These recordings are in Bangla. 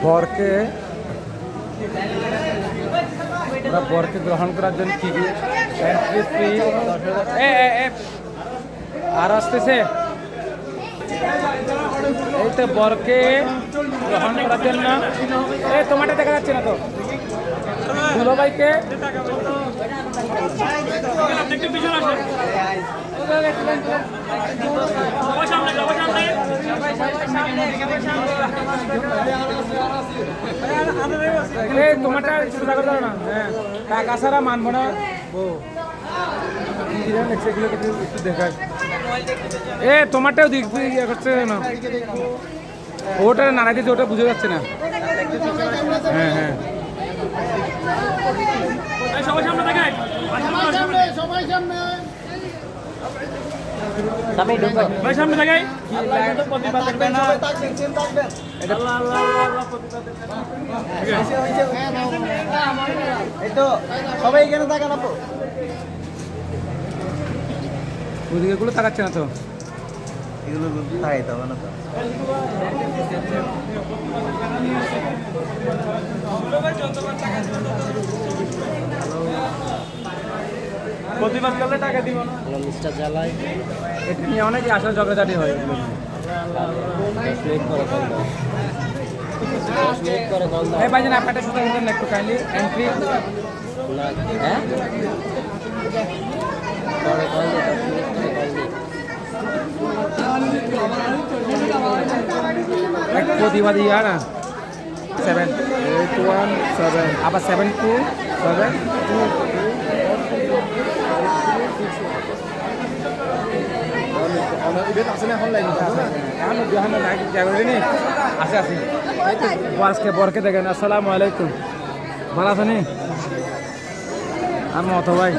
বরকে বরকে গ্রহণ করার জন্য কি কি এন্ট্রি ফি আর আসতেছে এই তো বরকে গ্রহণ করার জন্য তোমারটা দেখা যাচ্ছে না তো দুলো ভাইকে তোমারটা সোজা করে দাও না। হ্যাঁ টাকা ছাড়া মানবো না একটু দেখায় তোমারটাও দিক ইয়ে করছে না ওটা নাড়াই দিচ্ছে ওটা বুঝে যাচ্ছে না। হ্যাঁ হ্যাঁ সবাই এখানে থাকা না ওদিকে গুলো তাকাচ্ছে না তো এগুলো তাকাইতে হবে না তো প্রতিবাদ করলে টাকা দিব না মিস্টার জ্বালাই এটা নিয়ে অনেকে আসলে ঝগড়াঝাটি হয় এই ভাইজান আপনারটা শুধু একটু কাইন্ডলি এন্ট্রি প্রতিবাদী না 781 আবার 727 আছে আছে আজকে বরকে দেখেন। আসসালামু আলাইকুম ভালো আছেন? আমি মতো ভাই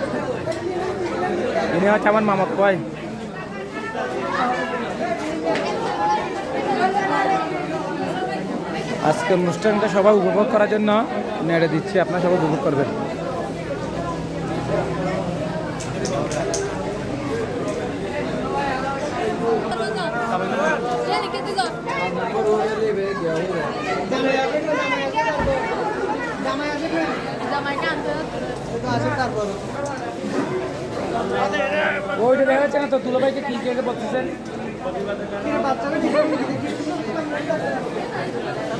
ইনি হচ্ছে আমার মামত ভাই। আজকে অনুষ্ঠানটা সবাই উপভোগ করার জন্য নেড়ে দিচ্ছি, আপনারা সবাই উপভোগ করবেন। ওইটা দেখা যাচ্ছে না তো তুলো ভাইকে কি কে বলতেছেন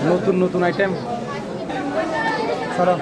নতুন নতুন আইটেম সরো